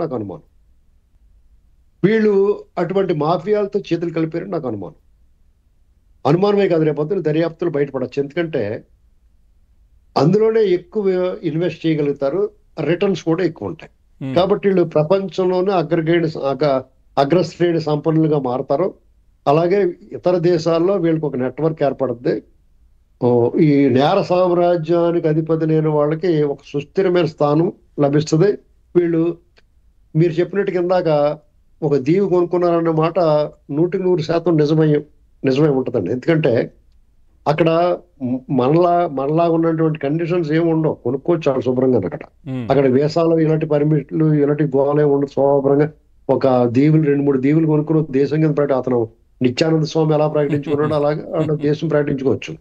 నాకు అనుమానం. వీళ్ళు అటువంటి మాఫియాలతో చేతులు కలిపారని నాకు అనుమానం. అనుమానమే కాదు, రేపొద్దున దర్యాప్తులు బయటపడచ్చు. ఎందుకంటే అందులోనే ఎక్కువ ఇన్వెస్ట్ చేయగలుగుతారు, రిటర్న్స్ కూడా ఎక్కువ ఉంటాయి. కాబట్టి వీళ్ళు ప్రపంచంలోనే అగ్రశ్రేణి సంపన్నులుగా మారతారు. అలాగే ఇతర దేశాల్లో వీళ్ళకి ఒక నెట్వర్క్ ఏర్పడుతుంది. ఈ నేర సామ్రాజ్యానికి అధిపతి లేని వాళ్ళకి ఒక సుస్థిరమైన స్థానం లభిస్తుంది. వీళ్ళు మీరు చెప్పినట్టు కిందాక ఒక దీవి కొనుక్కున్నారన్న మాట 100% నిజమై ఉంటుందండి. ఎందుకంటే అక్కడ మనలా ఉన్నటువంటి కండిషన్స్ ఏమి ఉండవు, కొనుక్కోవచ్చు చాలా శుభ్రంగా. అక్కడ వీసాలు ఇలాంటి పర్మిట్లు ఇలాంటి గోళే ఉండదు. శుభ్రంగా ఒక దీవులు 2-3 దీవులు కొనుక్కుని దేశం కింద అతను నిత్యానంద స్వామి ఎలా ప్రకటించుకున్నాడో అలాగే దేశం ప్రకటించుకోవచ్చు.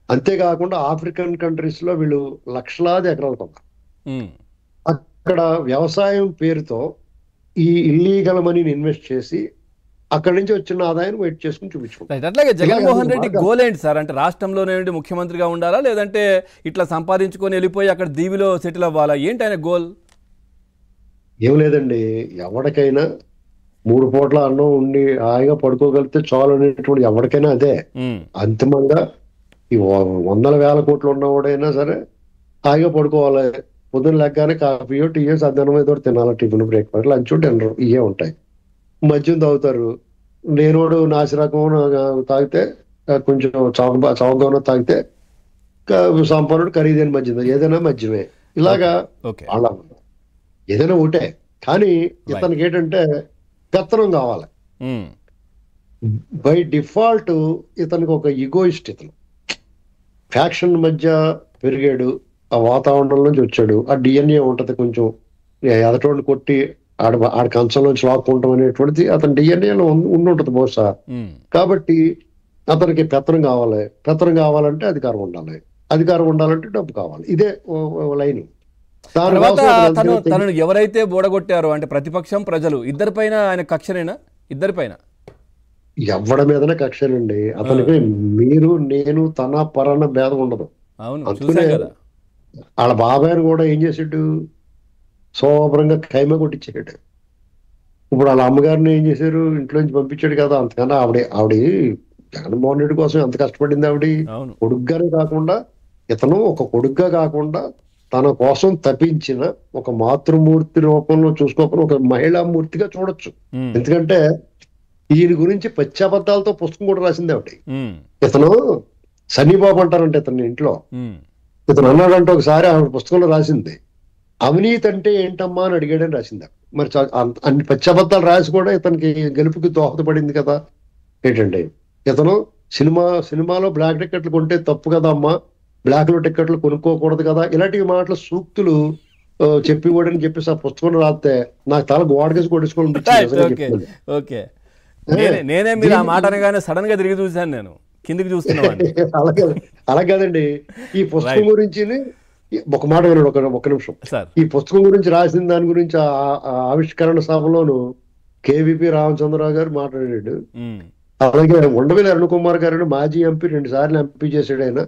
అంతేకాకుండా ఆఫ్రికన్ కంట్రీస్ లో వీళ్ళు లక్షలాది ఎకరాలు కొన్నారు. అక్కడ వ్యవసాయం పేరుతో ఈ ఇల్లీగల్ మనీని ఇన్వెస్ట్ చేసి అక్కడి నుంచి వచ్చిన ఆదాయాన్ని వెయిట్ చేసుకుని చూపించుకుంటారు. అట్లాగే జగన్మోహన్ రెడ్డి గోల్ ఏంటి సార్? అంటే రాష్ట్రంలోనే ముఖ్యమంత్రిగా ఉండాలా, లేదంటే ఇట్లా సంపాదించుకొని వెళ్ళిపోయి అక్కడ దీవిలో సెటిల్ అవ్వాలా? ఏంటి ఆయన గోల్? ఏం లేదండి, ఎవరికైనా 3 పూట్ల అన్నం ఉండి హాయిగా పడుకోగలిగితే చాలు అనేటువంటి ఎవరికైనా అదే. అంతిమంగా ఈ 100,000 కోట్లు ఉన్నవాడైనా సరే హాయిగా పడుకోవాలి. పొద్దున్న లెగ్గానే కాఫీయో టీయో సద్దనం ఏదో తినాలి, టిఫిన్ బ్రేక్ఫాస్ట్ లంచ్ డిన్నర్ ఇవే ఉంటాయి. మద్యం తాగుతారు. లేనోడు నాసిరకం తాగితే, కొంచెం చౌకగా తాగితే సంపన్నుడు ఖరీదైన మద్యం, ఏదైనా మద్యమే. ఇలాగా అలా ఏదైనా ఒకటే. కానీ ఇతనికి ఏంటంటే పెత్తనం కావాలి. బై డిఫాల్ట్ ఇతనికి ఒక ఈగోయిస్ట్. ఇతను ఫ్యాక్షన్ మధ్య పెరిగాడు, ఆ వాతావరణం నుంచి వచ్చాడు. ఆ డిఎన్ఏ ఉంటది, కొంచెం ఎదటోడిని కొట్టి ఆడ కంచంలోంచి లాక్కుంటాం అనేటువంటిది అతని డిఎన్ఏలో ఉండుంటది బహుశా. కాబట్టి అతనికి పెత్తనం కావాలి. పెత్తనం కావాలంటే అధికారం ఉండాలి, అధికారం ఉండాలంటే డబ్బు కావాలి. ఇదే లైన్. తనను ఎవరైతే బోడగొట్టారో అంటే ప్రతిపక్షం, ప్రజలు, ఇద్దరిపైన ఆయన కక్షనేనా? ఇద్దరిపైన ఎవడి మీదనే కక్షనండి. అతనికి మీరు నేను తన పరణ భేదం ఉండదు. అందుకనే వాళ్ళ బాబాయ్ని కూడా ఏం చేసాడు, శుభ్రంగా ఖైమ కొట్టించాడు. ఇప్పుడు వాళ్ళ అమ్మగారిని ఏం చేశారు, ఇంట్లోంచి పంపించాడు కదా. అంతకన్నా ఆవిడ జగన్మోహన్ రెడ్డి కోసం ఎంత కష్టపడింది ఆవిడ. కొడుగ్గానే కాకుండా ఇతను ఒక కొడుగ్గా కాకుండా తన కోసం తప్పించిన ఒక మాతృమూర్తి రూపంలో చూసుకోకుండా ఒక మహిళా మూర్తిగా చూడొచ్చు. ఎందుకంటే ఈయన గురించి పశ్చాబద్ధాలతో పుస్తకం కూడా రాసింది ఆవిడ. ఇతను సన్నీబాబు అంటారంటే ఇతని ఇంట్లో. ఇతను అన్నాడంటే ఒకసారి ఆవిడ పుస్తకంలో రాసింది, అవినీతి అంటే ఏంటమ్మా అని అడిగాడని రాసింది. మరి అన్ని పశ్చాబద్ధాలు రాసి కూడా ఇతనికి గెలుపుకి దోహదపడింది కదా. ఏంటండి ఇతను సినిమాలో బ్లాక్ టికెట్లు కొంటే తప్పు కదా అమ్మా, బ్లాక్ లో టికెట్లు కొనుక్కోకూడదు కదా, ఇలాంటి మాటలు సూక్తులు చెప్పివాడని చెప్పేసి ఆ పుస్తకం రాస్తే నాకు తల గోడకేసి కొట్టేసుకోవాలి. నేనే మీరు ఆ మాట అనగానే సడన్ గా తిరిగి చూసాను, నేను కిందికి చూస్తున్నాను. అలా కాదండి, ఈ పుస్తకం గురించి ఒక మాట విన్నాడు, ఒక నిమిషం. ఈ పుస్తకం గురించి రాసిన దాని గురించి ఆవిష్కరణ సభలోను కేవీపీ రామచంద్రరావు గారు మాట్లాడాడు. అలాగే ఉండవెల్లి అరుణ్ కుమార్ గారు మాజీ ఎంపీ 2 సార్లు ఎంపీ చేశాడు. ఆయన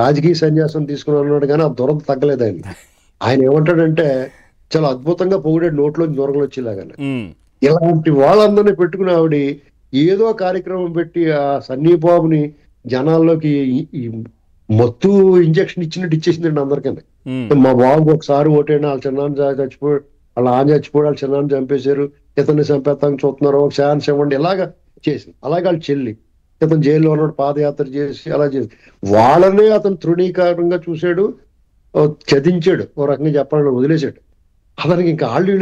రాజకీయ సన్యాసం తీసుకుని అన్నాడు, కానీ ఆ దురద తగ్గలేదు ఆయన. ఆయన ఏమంటాడంటే చాలా అద్భుతంగా పొగిడాడు, నోట్లోంచి దూరంలో వచ్చేలాగానే. ఇలాంటి వాళ్ళందరినీ పెట్టుకుని ఆవిడ ఏదో కార్యక్రమం పెట్టి ఆ సన్నీబాబుని జనాల్లోకి మత్తు ఇంజక్షన్ ఇచ్చినట్టు ఇచ్చేసిందండి అందరికీ. మా బాబు ఒకసారి ఓటైనా వాళ్ళ చిన్నాన్ని చచ్చిపోయాడు, వాళ్ళ ఆయన చచ్చిపోయాడు, వాళ్ళ చిన్నాన్ని చంపేశారు, ఇతన్ని చంపేస్తానికి చూస్తున్నారు, ఒక ఛాన్స్ ఇవ్వండి, ఇలాగా చేసింది. అలాగే వాళ్ళ చెల్లి ఇతను జైల్లో ఉన్నాడు, పాదయాత్ర చేసి అలా చేసి వాళ్ళనే అతను తృణీకారంగా చూశాడు, చదించాడు, ఓ రకంగా చెప్పాలని వదిలేశాడు. అతనికి ఇంకా ఆళ్ళు